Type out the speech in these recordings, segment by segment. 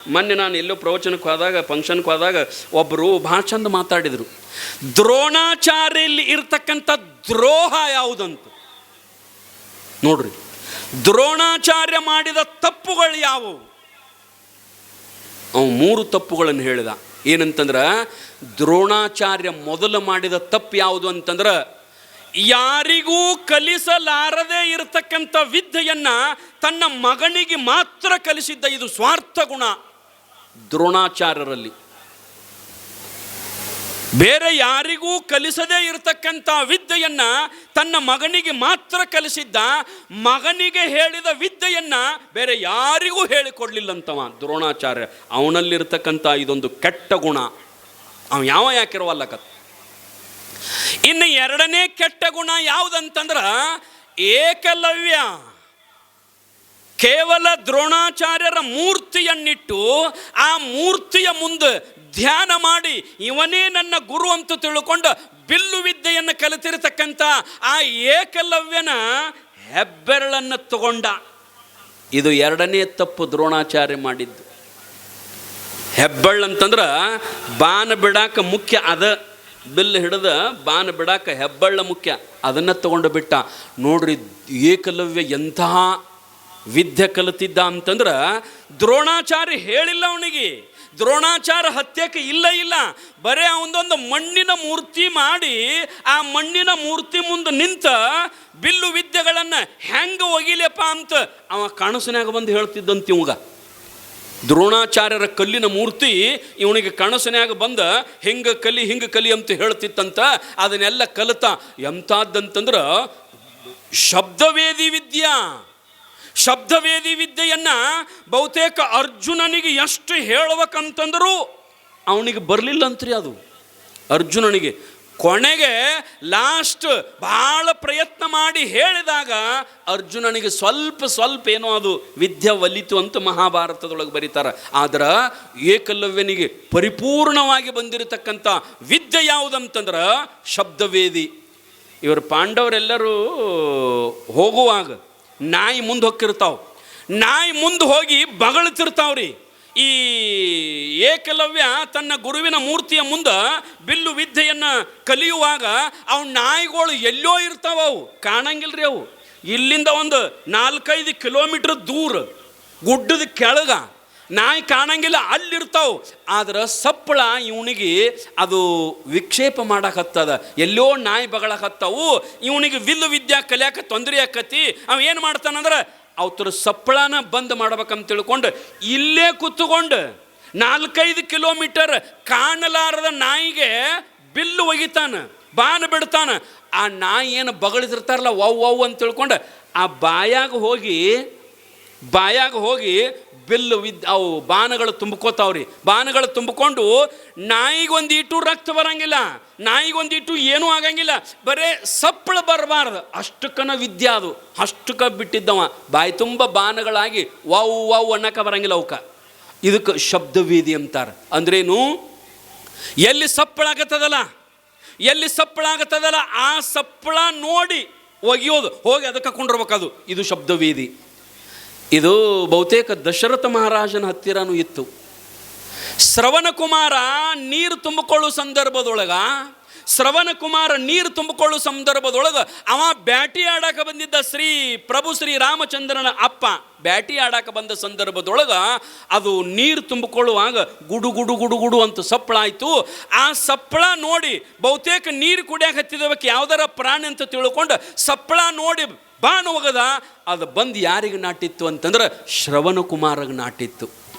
ಮೊನ್ನೆ ನಾನು ಎಲ್ಲೋ ಪ್ರವಚನಕ್ಕೆ ಹೋದಾಗ, ಫಂಕ್ಷನ್ಗೆ ಹೋದಾಗ ಒಬ್ಬರು ಭಾಳ ಚಂದ ಮಾತಾಡಿದರು. ದ್ರೋಣಾಚಾರ್ಯಲ್ಲಿ ಇರ್ತಕ್ಕಂಥ ದ್ರೋಹ ಯಾವುದಂತ ನೋಡ್ರಿ. ದ್ರೋಣಾಚಾರ್ಯ ಮಾಡಿದ ತಪ್ಪುಗಳು ಯಾವುವು? ಅವನು 3 ತಪ್ಪುಗಳನ್ನು ಹೇಳಿದ. ಏನಂತಂದ್ರೆ, ದ್ರೋಣಾಚಾರ್ಯ ಮೊದಲು ಮಾಡಿದ ತಪ್ಪು ಯಾವುದು ಅಂತಂದ್ರೆ, ಯಾರಿಗೂ ಕಲಿಸಲಾರದೆ ಇರತಕ್ಕಂಥ ವಿದ್ಯೆಯನ್ನು ತನ್ನ ಮಗನಿಗೆ ಮಾತ್ರ ಕಲಿಸಿದ್ದ. ಇದು ಸ್ವಾರ್ಥ ಗುಣ ದ್ರೋಣಾಚಾರ್ಯರಲ್ಲಿ. ಬೇರೆ ಯಾರಿಗೂ ಕಲಿಸದೇ ಇರತಕ್ಕಂಥ ವಿದ್ಯೆಯನ್ನು ತನ್ನ ಮಗನಿಗೆ ಮಾತ್ರ ಕಲಿಸಿದ್ದ. ಮಗನಿಗೆ ಹೇಳಿದ ವಿದ್ಯೆಯನ್ನು ಬೇರೆ ಯಾರಿಗೂ ಹೇಳಿಕೊಡ್ಲಿಲ್ಲಂತವ ದ್ರೋಣಾಚಾರ್ಯ. ಅವನಲ್ಲಿರ್ತಕ್ಕಂಥ ಇದೊಂದು ಕೆಟ್ಟ ಗುಣ. ಅವ ಯಾಕಿರುವಲ್ಲಕತ್ತ. ಇನ್ನು 2ನೇ ಕೆಟ್ಟ ಗುಣ ಯಾವುದಂತಂದ್ರೆ, ಏಕಲವ್ಯ ಕೇವಲ ದ್ರೋಣಾಚಾರ್ಯರ ಮೂರ್ತಿಯನ್ನಿಟ್ಟು ಆ ಮೂರ್ತಿಯ ಮುಂದೆ ಧ್ಯಾನ ಮಾಡಿ ಇವನೇ ನನ್ನ ಗುರು ಅಂತ ತಿಳ್ಕೊಂಡು ಬಿಲ್ಲು ವಿದ್ಯೆಯನ್ನು ಕಲಿತಿರ್ತಕ್ಕಂಥ ಆ ಏಕಲವ್ಯನ ಹೆಬ್ಬೆರಳನ್ನು ತಗೊಂಡ. ಇದು 2ನೇ ತಪ್ಪು ದ್ರೋಣಾಚಾರ್ಯ ಮಾಡಿದ್ದು. ಹೆಬ್ಬೆಳ್ಳಂತಂದ್ರೆ ಬಾಣ ಬಿಡಾಕ ಮುಖ್ಯ ಅದ. ಬಿಲ್ಲು ಹಿಡಿದ ಬಾಣ ಬಿಡಾಕ ಹೆಬ್ಬೆಳ್ಳ ಮುಖ್ಯ. ಅದನ್ನು ತಗೊಂಡು ಬಿಟ್ಟ. ನೋಡ್ರಿ, ಏಕಲವ್ಯ ಎಂತಹ ವಿದ್ಯೆ ಕಲಿತಿದ್ದ ಅಂತಂದ್ರೆ, ದ್ರೋಣಾಚಾರ್ಯ ಹೇಳಿಲ್ಲ ಅವನಿಗೆ. ದ್ರೋಣಾಚಾರ್ಯ ಹತ್ಯಕ್ಕೆ ಇಲ್ಲ. ಬರೇ ಅವನದೊಂದು ಮಣ್ಣಿನ ಮೂರ್ತಿ ಮಾಡಿ ಆ ಮಣ್ಣಿನ ಮೂರ್ತಿ ಮುಂದೆ ನಿಂತ ಬಿಲ್ಲು ವಿದ್ಯೆಗಳನ್ನು ಹೆಂಗೆ ಒಗಿಲೆಪ್ಪ ಅಂತ ಅವ ಕನಸಿನಾಗ ಬಂದು ಹೇಳ್ತಿದ್ದಂತ ಇವಾಗ. ದ್ರೋಣಾಚಾರ್ಯರ ಕಲ್ಲಿನ ಮೂರ್ತಿ ಇವನಿಗೆ ಕನಸಿನಾಗ ಬಂದ ಹಿಂಗೆ ಕಲಿ ಅಂತ ಹೇಳ್ತಿತ್ತಂತ. ಅದನ್ನೆಲ್ಲ ಕಲಿತ. ಎಂಥದ್ದಂತಂದ್ರೆ ಶಬ್ದವೇದಿ ವಿದ್ಯಾ. ಶಬ್ದವೇದಿ ವಿದ್ಯೆಯನ್ನು ಬಹುತೇಕ ಅರ್ಜುನನಿಗೆ ಎಷ್ಟು ಹೇಳ್ಬೇಕಂತಂದರೂ ಅವನಿಗೆ ಬರಲಿಲ್ಲಂತ್ರಿ ಅದು ಅರ್ಜುನನಿಗೆ. ಕೊನೆಗೆ ಲಾಸ್ಟ್ ಭಾಳ ಪ್ರಯತ್ನ ಮಾಡಿ ಹೇಳಿದಾಗ ಅರ್ಜುನನಿಗೆ ಸ್ವಲ್ಪ ಏನೋ ಅದು ವಿದ್ಯೆ ಒಲಿತು ಅಂತ ಮಹಾಭಾರತದೊಳಗೆ ಬರೀತಾರೆ. ಆದ್ರೆ ಏಕಲವ್ಯನಿಗೆ ಪರಿಪೂರ್ಣವಾಗಿ ಬಂದಿರತಕ್ಕಂಥ ವಿದ್ಯೆ ಯಾವುದಂತಂದ್ರೆ ಶಬ್ದವೇದಿ. ಇವರು ಪಾಂಡವರೆಲ್ಲರೂ ಹೋಗುವಾಗ ನಾಯಿ ಮುಂದೆ ಹೋಗಿರ್ತಾವೆ. ನಾಯಿ ಮುಂದೆ ಹೋಗಿ ಬಗಳ್ತಿರ್ತಾವ್ರಿ. ಈ ಏಕಲವ್ಯ ತನ್ನ ಗುರುವಿನ ಮೂರ್ತಿಯ ಮುಂದೆ ಬಿಲ್ಲು ವಿದ್ಯೆಯನ್ನು ಕಲಿಯುವಾಗ ಅವು ನಾಯಿಗಳು ಎಲ್ಲೋ ಇರ್ತಾವ. ಅವು ಕಾಣಂಗಿಲ್ರಿ. ಅವು ಇಲ್ಲಿಂದ ಒಂದು 4-5 ಕಿಲೋಮೀಟ್ರ್ ದೂರ ಗುಡ್ಡದ ಕೆಳಗ ನಾಯಿ ಕಾಣಂಗಿಲ್ಲ, ಅಲ್ಲಿರ್ತಾವೆ. ಆದ್ರೆ ಸಪ್ಪಳ ಇವನಿಗೆ ಅದು ವಿಕ್ಷೇಪ ಮಾಡಕತ್ತದ. ಎಲ್ಲೋ ನಾಯಿ ಬಗಳಕತ್ತವು. ಇವನಿಗೆ ವಿಲ್ಲು ವಿದ್ಯಾ ಕಲಿಯಾಕ ತೊಂದರೆ ಆಕತಿ. ಅವ ಏನು ಮಾಡ್ತಾನಂದ್ರೆ, ಅವ್ರ ಸಪ್ಪಳನ ಬಂದ್ ಮಾಡ್ಬೇಕಂತ ತಿಳ್ಕೊಂಡು ಇಲ್ಲೇ ಕೂತ್ಕೊಂಡು 4-5 ಕಿಲೋಮೀಟರ್ ಕಾಣಲಾರದ ನಾಯಿಗೆ ಬಿಲ್ಲು ಒಗಿತಾನ, ಬಾನ ಬಿಡ್ತಾನ. ಆ ನಾಯಿ ಏನು ಬಗಳಿದಿರ್ತಾರಲ್ಲ ವವ್ ಅಂತ ತಿಳ್ಕೊಂಡು ಆ ಬಾಯಾಗ ಹೋಗಿ ಬಿಲ್ಲು ಅವು ಬಾಣಗಳು ತುಂಬ್ಕೋತಾವ್ರಿ. ಬಾಣಗಳು ತುಂಬಿಕೊಂಡು ನಾಯಿಗೊಂದಿಟ್ಟು ರಕ್ತ ಬರಂಗಿಲ್ಲ, ನಾಯಿಗೊಂದಿಟ್ಟು ಏನೂ ಆಗಂಗಿಲ್ಲ. ಬರೇ ಸಪ್ಪಳ ಬರಬಾರ್ದು ಅಷ್ಟಕ್ಕನ ವಿದ್ಯೆ ಅದು. ಅಷ್ಟಕ್ಕ ಬಿಟ್ಟಿದ್ದವ ಬಾಯಿ ತುಂಬ ಬಾಣಗಳಾಗಿ ವಾವ್ ಅನ್ನಕ ಬರಂಗಿಲ್ಲ ಅವಕ್ಕ. ಇದಕ್ಕೆ ಶಬ್ದವೇದಿ ಅಂತಾರೆ. ಅಂದ್ರೇನು, ಎಲ್ಲಿ ಸಪ್ಪಳಾಗತ್ತದಲ್ಲ ಆ ಸಪ್ಪಳ ನೋಡಿ ಒಗಿಯೋದು, ಹೋಗಿ ಅದಕ್ಕೆ ಕೊಂಡಿರ್ಬೇಕದು. ಇದು ಶಬ್ದವೇದಿ. ಇದು ಬಹುತೇಕ ದಶರಥ ಮಹಾರಾಜನ ಹತ್ತಿರನೂ ಇತ್ತು. ಶ್ರವಣ ಕುಮಾರ ನೀರು ತುಂಬಿಕೊಳ್ಳುವ ಸಂದರ್ಭದೊಳಗೆ ಅವ ಬ್ಯಾಟಿ ಆಡಾಕ ಬಂದಿದ್ದ ಪ್ರಭು ಶ್ರೀ ರಾಮಚಂದ್ರನ ಅಪ್ಪ ಬ್ಯಾಟಿ ಆಡಾಕ ಬಂದ ಸಂದರ್ಭದೊಳಗೆ ಅದು ನೀರು ತುಂಬಿಕೊಳ್ಳುವಾಗ ಗುಡು ಅಂತ ಸಪ್ಪಳ ಆಯಿತು. ಆ ಸಪ್ಪಳ ನೋಡಿ ಬಹುತೇಕ ನೀರು ಕುಡಿಯಾಕ ಹತ್ತಿದವಕ್ಕೆ ಯಾವ್ದಾರ ಪ್ರಾಣಿ ಅಂತ ತಿಳ್ಕೊಂಡು ಸಪ್ಪಳ ನೋಡಿ ಬಾಣ ಹೋಗದ. ಅದು ಬಂದು ಯಾರಿಗೆ ನಾಟಿತ್ತು ಅಂತಂದ್ರೆ ಶ್ರವಣ ಕುಮಾರಗೆ ನಾಟಿತ್ತು.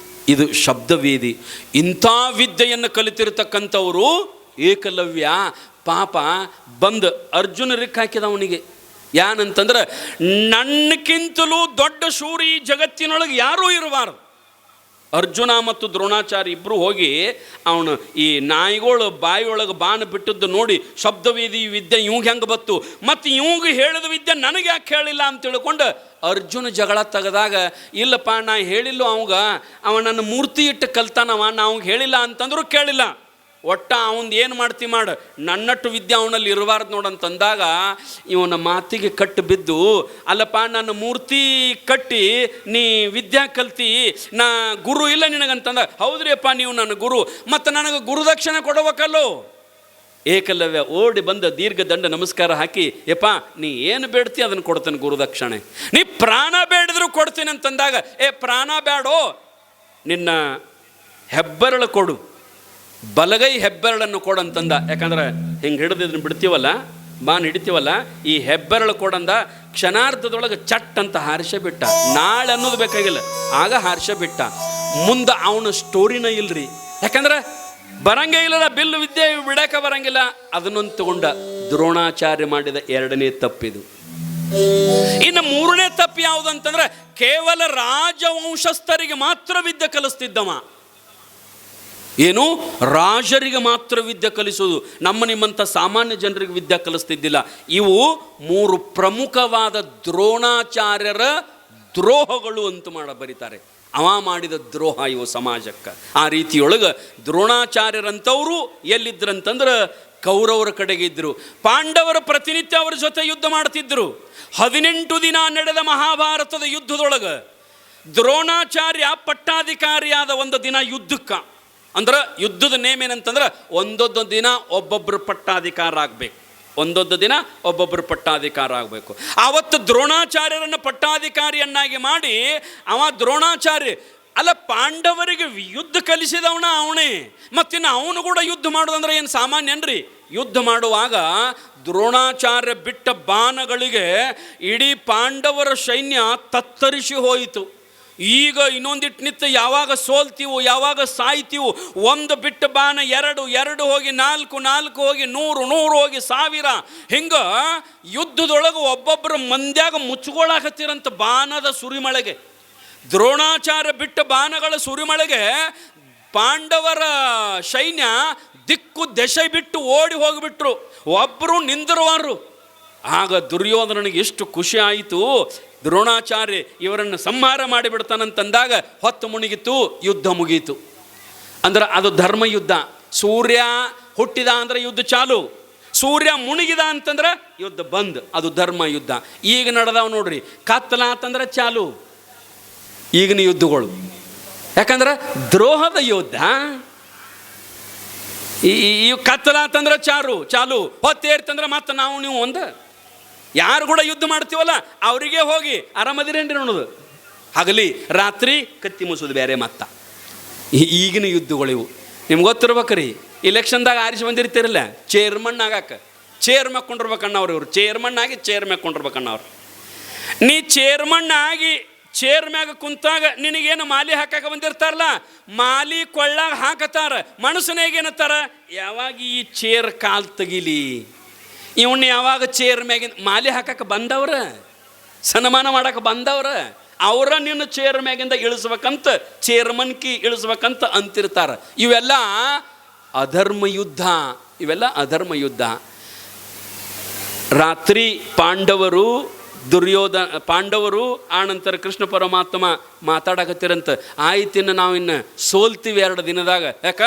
ಇದು ಶಬ್ದವೇದಿ. ಇಂಥ ವಿದ್ಯೆಯನ್ನು ಕಲಿತಿರ್ತಕ್ಕಂಥವರು ಏಕಲವ್ಯ ಪಾಪ ಬಂದು ಅರ್ಜುನರಿಗೆ ಹಾಕಿದ. ಅವನಿಗೆ ಏನಂತಂದ್ರೆ, ನನ್ನಕ್ಕಿಂತಲೂ ದೊಡ್ಡ ಶೂರಿ ಜಗತ್ತಿನೊಳಗೆ ಯಾರೂ ಇರಬಾರ್ದು. ಅರ್ಜುನ ಮತ್ತು ದ್ರೋಣಾಚಾರ್ಯ ಇಬ್ಬರು ಹೋಗಿ ಅವನು ಈ ನಾಯಿಗಳು ಬಾಯಿಯೊಳಗೆ ಬಾಣ ಬಿಟ್ಟದ್ದು ನೋಡಿ ಶಬ್ದವೇದಿ ವಿದ್ಯೆ ಇವಂಗೆ ಹೆಂಗೆ ಬತ್ತು, ಮತ್ತು ಇವಂಗೆ ಹೇಳಿದ ವಿದ್ಯೆ ನನಗೆ ಯಾಕೆ ಹೇಳಿಲ್ಲ ಅಂತ ತಿಳ್ಕೊಂಡು ಅರ್ಜುನ ಜಗಳ ತೆಗೆದಾಗ, ಇಲ್ಲಪ್ಪ ನಾ ಹೇಳಿಲ್ಲ ಅವ ನನ್ನ ಮೂರ್ತಿ ಇಟ್ಟು ಕಲ್ತಾನವ, ನಾ ಅವಂಗೆ ಹೇಳಿಲ್ಲ ಅಂತಂದ್ರೂ ಕೇಳಿಲ್ಲ. ಒಟ್ಟ ಅವನು ಏನು ಮಾಡ್ತಿ ಮಾಡು, ನನ್ನಟ್ಟು ವಿದ್ಯೆ ಅವನಲ್ಲಿ ಇರಬಾರ್ದು ನೋಡಂತಂದಾಗ ಇವನ ಮಾತಿಗೆ ಕಟ್ಟು ಬಿದ್ದು, ಅಲ್ಲಪ್ಪ ನನ್ನ ಮೂರ್ತಿ ಕಟ್ಟಿ ನೀ ವಿದ್ಯಾ ಕಲ್ತಿ, ನಾ ಗುರು ಇಲ್ಲ ನಿನಗಂತಂದ. ಹೌದ್ರಿ ಅಪ್ಪ ನೀವು ನನ್ನ ಗುರು, ಮತ್ತು ನನಗೆ ಗುರುದಕ್ಷಿಣೆ ಕೊಡಬೇಕಲ್ಲೋ. ಏಕಲವ್ಯ ಓಡಿ ಬಂದ ದೀರ್ಘ ದಂಡ ನಮಸ್ಕಾರ ಹಾಕಿ, ಯಪ್ಪ ನೀ ಏನು ಬೇಡ್ತಿ ಅದನ್ನು ಕೊಡ್ತೇನೆ ಗುರುದಕ್ಷಿಣೆ, ನೀ ಪ್ರಾಣ ಬೇಡಿದ್ರು ಕೊಡ್ತೀನಿ ಅಂತಂದಾಗ, ಪ್ರಾಣ ಬೇಡೋ, ನಿನ್ನ ಹೆಬ್ಬೆರಳು ಕೊಡು, ಬಲಗೈ ಹೆಬ್ಬೆರಳನ್ನು ಕೊಡಂತಂದ. ಯಾಕಂದ್ರೆ ಹಿಂಗೆ ಹಿಡಿದಿದ್ದನ್ನು ಬಿಡ್ತೀವಲ್ಲ, ಬಾನ್ ಹಿಡಿತೀವಲ್ಲ, ಈ ಹೆಬ್ಬೆರಳು ಕೊಡಂದ. ಕ್ಷಣಾರ್ಧದೊಳಗೆ ಚಟ್ ಅಂತ ಹಾರಿಸ ಬಿಟ್ಟ. ನಾಳೆ ಅನ್ನೋದು ಬೇಕಾಗಿಲ್ಲ, ಆಗ ಹಾರಿಸ ಬಿಟ್ಟ. ಮುಂದೆ ಅವನ ಸ್ಟೋರಿನ ಇಲ್ರಿ, ಯಾಕಂದ್ರೆ ಬರಂಗೇ ಇಲ್ಲಲ್ಲ, ಬಿಲ್ಲು ವಿದ್ಯೆ ಬಿಡಕ್ಕೆ ಬರಂಗಿಲ್ಲ. ಅದನ್ನೊಂದು ತಗೊಂಡ ದ್ರೋಣಾಚಾರ್ಯ ಮಾಡಿದ ಎರಡನೇ ತಪ್ಪಿದು. ಇನ್ನು ಮೂರನೇ ತಪ್ಪು ಯಾವುದಂತಂದ್ರೆ, ಕೇವಲ ರಾಜವಂಶಸ್ಥರಿಗೆ ಮಾತ್ರ ವಿದ್ಯೆ ಕಲಿಸ್ತಿದ್ದವ. ಏನು, ರಾಜರಿಗೆ ಮಾತ್ರ ವಿದ್ಯೆ ಕಲಿಸೋದು, ನಿಮ್ಮಂಥ ಸಾಮಾನ್ಯ ಜನರಿಗೆ ವಿದ್ಯೆ ಕಲಿಸ್ತಿದ್ದಿಲ್ಲ. ಇವು ಮೂರು ಪ್ರಮುಖವಾದ ದ್ರೋಣಾಚಾರ್ಯರ ದ್ರೋಹಗಳು ಅಂತ ಬರೀತಾರೆ. ಅವ ಮಾಡಿದ ದ್ರೋಹ ಇವು ಸಮಾಜಕ್ಕೆ. ಆ ರೀತಿಯೊಳಗೆ ದ್ರೋಣಾಚಾರ್ಯರಂಥವರು ಎಲ್ಲಿದ್ರಂತಂದ್ರೆ ಕೌರವರ ಕಡೆಗೆ ಇದ್ದರು. ಪಾಂಡವರ ಪ್ರತಿನಿತ್ಯ ಅವರ ಜೊತೆ ಯುದ್ಧ ಮಾಡ್ತಿದ್ರು. 18 ದಿನ ನಡೆದ ಮಹಾಭಾರತದ ಯುದ್ಧದೊಳಗೆ ದ್ರೋಣಾಚಾರ್ಯ ಪಟ್ಟಾಧಿಕಾರಿಯಾದ ಒಂದು ದಿನ ಯುದ್ಧಕ್ಕೆ. ಅಂದ್ರೆ ಯುದ್ಧದ ನೇಮ್ ಏನಂತಂದ್ರೆ, ಒಂದೊಂದು ದಿನ ಒಬ್ಬೊಬ್ಬರು ಪಟ್ಟಾಧಿಕಾರ ಆಗಬೇಕು, ಒಂದೊಂದು ದಿನ ಒಬ್ಬೊಬ್ಬರು ಪಟ್ಟಾಧಿಕಾರ ಆಗಬೇಕು. ಆವತ್ತು ದ್ರೋಣಾಚಾರ್ಯರನ್ನು ಪಟ್ಟಾಧಿಕಾರಿಯನ್ನಾಗಿ ಮಾಡಿ ಅವ ದ್ರೋಣಾಚಾರ್ಯ ಅಲ್ಲ, ಪಾಂಡವರಿಗೆ ಯುದ್ಧ ಕಲಿಸಿದವನ ಅವನೇ. ಮತ್ತಿನ್ನು ಅವನು ಕೂಡ ಯುದ್ಧ ಮಾಡೋದಂದ್ರೆ ಏನು ಸಾಮಾನ್ಯನ್ರಿ. ಯುದ್ಧ ಮಾಡುವಾಗ ದ್ರೋಣಾಚಾರ್ಯ ಬಿಟ್ಟ ಬಾಣಗಳಿಗೆ ಇಡೀ ಪಾಂಡವರ ಸೈನ್ಯ ತತ್ತರಿಸಿ ಹೋಯಿತು. ಈಗ ಇನ್ನೊಂದಿಟ್ಟು ನಿತ್ಯ ಯಾವಾಗ ಸೋಲ್ತೀವೋ, ಯಾವಾಗ ಸಾಯ್ತೀವೋ, ಒಂದು ಬಿಟ್ಟ ಬಾಣ ಎರಡು ಹೋಗಿ 4 ಹೋಗಿ 100 ಹೋಗಿ 1000. ಹಿಂಗೆ ಯುದ್ಧದೊಳಗೆ ಒಬ್ಬೊಬ್ಬರ ಮಂದ್ಯಾಗ ಮುಚ್ಕೊಳ್ಳಾಕತ್ತಿರಂತ ಬಾಣದ ಸುರಿಮಳೆಗೆ. ದ್ರೋಣಾಚಾರ್ಯ ಬಿಟ್ಟ ಬಾಣಗಳ ಸುರಿಮಳೆಗೆ ಪಾಂಡವರ ಸೈನ್ಯ ದಿಕ್ಕು ದೆಸೆ ಬಿಟ್ಟು ಓಡಿ ಹೋಗಿಬಿಟ್ರು. ಒಬ್ಬರು ನಿಂದಿರುವಾರು. ಆಗ ದುರ್ಯೋಧನನಿಗೆ ಎಷ್ಟು ಖುಷಿ ಆಯಿತು. ದ್ರೋಣಾಚಾರ್ಯ ಇವರನ್ನು ಸಂಹಾರ ಮಾಡಿಬಿಡ್ತಾನಂತಂದಾಗ ಹೊತ್ತು ಮುಳುಗಿತು, ಯುದ್ಧ ಮುಗೀತು. ಅಂದ್ರೆ ಅದು ಧರ್ಮಯುದ್ಧ. ಸೂರ್ಯ ಹುಟ್ಟಿದ ಅಂದರೆ ಯುದ್ಧ ಚಾಲು, ಸೂರ್ಯ ಮುಳುಗಿದ ಅಂತಂದ್ರೆ ಯುದ್ಧ ಬಂದ್, ಅದು ಧರ್ಮ ಯುದ್ಧ. ಈಗ ನಡೆದಾವ ನೋಡ್ರಿ, ಕತ್ತಲ ಅಂತಂದ್ರೆ ಚಾಲು ಈಗಿನ ಯುದ್ಧಗಳು. ಯಾಕಂದ್ರೆ ದ್ರೋಹದ ಯುದ್ಧ. ಈ ಕತ್ತಲ ಅಂತಂದ್ರೆ ಚಾಲು ಹೊತ್ತೇರ್ತಂದ್ರೆ ಮತ್ತೆ ನಾವು ನೀವು ಒಂದು ಯಾರು ಕೂಡ ಯುದ್ಧ ಮಾಡ್ತೀವಲ್ಲ ಅವರಿಗೆ ಹೋಗಿ ಆರಾಮದಿರೇನ್ರಿ ನೋಡೋದು. ಹಗಲಿ ರಾತ್ರಿ ಕತ್ತಿ ಮುಸೋದು ಬೇರೆ. ಮತ್ತ ಈಗಿನ ಯುದ್ಧಗಳಿವು ನಿಮ್ಗೆ ಗೊತ್ತಿರ್ಬೇಕ್ರಿ. ಇಲೆಕ್ಷನ್ದಾಗ ಆರಿಸಿ ಬಂದಿರ್ತಿರಲ್ಲ, ಚೇರ್ಮನ್ ಆಗಾಕ ಚೇರ್ ಮೆಕ್ಕೊಂಡಿರ್ಬೇಕಣ್ಣವ್ರು. ಇವರು ಚೇರ್ಮನ್ ಆಗಿ ಚೇರ್ ಮೆಕ್ಕೊಂಡಿರ್ಬೇಕಣ್ಣವ್ರು. ನೀ ಚೇರ್ಮನ್ ಆಗಿ ಚೇರ್ ಮ್ಯಾಗ ಕುಂತಾಗ ನಿನಗೇನು ಮಾಲಿ ಹಾಕಕ್ಕೆ ಬಂದಿರ್ತಾರಲ್ಲ, ಮಾಲಿ ಕೊಳ್ಳಾಗ ಹಾಕತ್ತಾರ. ಮನಸ್ಸಿನಾಗೇನತ್ತಾರ, ಯಾವಾಗ ಈ ಚೇರ್ ಕಾಲು ತೆಗಿಲಿ, ಇವನ್ನ ಯಾವಾಗ ಚೇರ್ ಮ್ಯಾಗಿನ ಮಾಲಿ ಹಾಕಕ್ಕೆ ಬಂದವ್ರ, ಸನ್ಮಾನ ಮಾಡಕ್ಕೆ ಬಂದವ್ರ, ಅವರ ನಿನ್ನ ಚೇರ್ ಮ್ಯಾಗಿಂದ ಇಳಿಸ್ಬೇಕಂತ, ಚೇರ್ಮನ್ಕಿ ಇಳಿಸ್ಬೇಕಂತ ಅಂತಿರ್ತಾರ. ಇವೆಲ್ಲ ಅಧರ್ಮ ಯುದ್ಧ, ಇವೆಲ್ಲ ಅಧರ್ಮ ಯುದ್ಧ. ರಾತ್ರಿ ಪಾಂಡವರು ಆನಂತರ ಕೃಷ್ಣ ಪರಮಾತ್ಮ ಮಾತಾಡಕತ್ತಿರಂತ. ಆಯ್ತಿನ್ನು ನಾವಿನ್ನು ಸೋಲ್ತೀವಿ 2 ದಿನದಾಗ. ಯಾಕ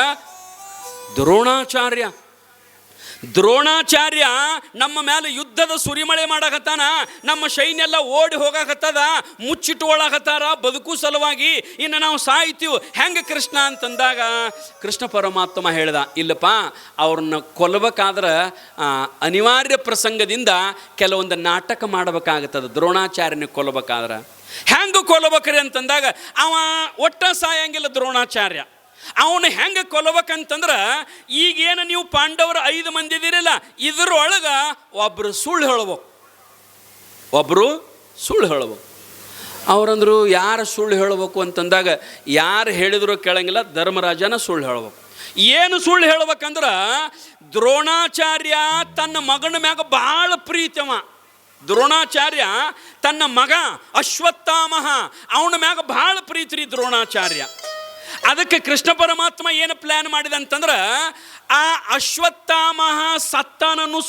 ದ್ರೋಣಾಚಾರ್ಯ ನಮ್ಮ ಮೇಲೆ ಯುದ್ಧದ ಸುರಿಮಳೆ ಮಾಡಕತ್ತಾನ, ನಮ್ಮ ಸೈನ್ಯ ಎಲ್ಲ ಓಡಿ ಹೋಗಾಕತ್ತದ, ಮುಚ್ಚಿಟ್ಕೊಳಕತ್ತಾರ ಬದುಕು ಸಲುವಾಗಿ, ಇನ್ನು ನಾವು ಸಾಯ್ತೀವಿ ಹೆಂಗೆ ಕೃಷ್ಣ ಅಂತಂದಾಗ ಕೃಷ್ಣ ಪರಮಾತ್ಮ ಹೇಳ್ದ, ಇಲ್ಲಪ್ಪ ಅವ್ರನ್ನ ಕೊಲ್ಲಬೇಕಾದ್ರೆ ಅನಿವಾರ್ಯ ಪ್ರಸಂಗದಿಂದ ಕೆಲವೊಂದು ನಾಟಕ ಮಾಡಬೇಕಾಗತ್ತದ. ದ್ರೋಣಾಚಾರ್ಯನ ಕೊಲ್ಲಬೇಕಾದ್ರೆ ಹೆಂಗೆ ಕೊಲ್ಲಬೇಕ್ರಿ ಅಂತಂದಾಗ ಅವ ಒಟ್ಟ ಸಾಯಂಗಿಲ್ಲ ದ್ರೋಣಾಚಾರ್ಯ. ಅವನು ಹೆಂಗೆ ಕೊಲ್ಲಬೇಕಂತಂದ್ರೆ, ಈಗೇನು ನೀವು ಪಾಂಡವರು 5 ಮಂದಿ ಇದಿರಲ್ಲ, ಇದ್ರೊಳಗೆ ಒಬ್ಬರು ಸುಳ್ಳು ಹೇಳ್ಬೇಕು. ಅವರಂದ್ರು ಯಾರು ಸುಳ್ಳು ಹೇಳಬೇಕು ಅಂತಂದಾಗ, ಯಾರು ಹೇಳಿದ್ರು ಕೇಳಂಗಿಲ್ಲ, ಧರ್ಮರಾಜನ ಸುಳ್ಳು ಹೇಳ್ಬೇಕು. ಏನು ಸುಳ್ಳು ಹೇಳ್ಬೇಕಂದ್ರೆ, ದ್ರೋಣಾಚಾರ್ಯ ತನ್ನ ಮಗನ ಮ್ಯಾಗ ಭಾಳ ಪ್ರೀತಿಯವ. ದ್ರೋಣಾಚಾರ್ಯ ತನ್ನ ಮಗ ಅಶ್ವತ್ಥಾಮಹ ಅವನ ಮ್ಯಾಗ ಭಾಳ ಪ್ರೀತಿ ರೀ ದ್ರೋಣಾಚಾರ್ಯ. ಅದಕ್ಕೆ ಕೃಷ್ಣ ಪರಮಾತ್ಮ ಏನು ಪ್ಲ್ಯಾನ್ ಮಾಡಿದ ಅಂತಂದ್ರೆ, ಆ ಅಶ್ವತ್ಥಾಮಹ ಸತ್ತಾನನ್ನು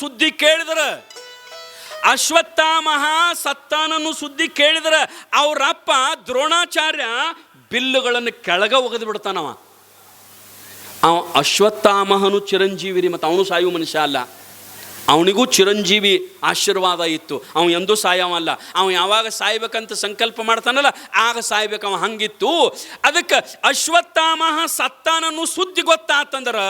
ಸುದ್ದಿ ಕೇಳಿದ್ರೆ ಅವರಪ್ಪ ದ್ರೋಣಾಚಾರ್ಯ ಬಿಲ್ಲುಗಳನ್ನು ಕೆಳಗೆ ಒಗೆದು ಬಿಡ್ತಾನವ. ಅವ ಅಶ್ವತ್ಥಾಮಹನು ಚಿರಂಜೀವಿ ರೀ, ಮತ್ತು ಅವನು ಸಾಯುವ ಮನುಷ್ಯ ಅಲ್ಲ, ಅವನಿಗೂ ಚಿರಂಜೀವಿ ಆಶೀರ್ವಾದ ಇತ್ತು. ಅವ ಎಂದೂ ಸಾಯವಲ್ಲ. ಅವ ಯಾವಾಗ ಸಾಯ್ಬೇಕಂತ ಸಂಕಲ್ಪ ಮಾಡ್ತಾನಲ್ಲ ಆಗ ಸಾಯ್ಬೇಕು, ಅವ ಹಂಗಿತ್ತು. ಅದಕ್ಕೆ ಅಶ್ವತ್ಥಾಮಹ ಸತ್ತಾನನ್ನು ಸುದ್ದಿ ಗೊತ್ತಾತಂದ್ರೆ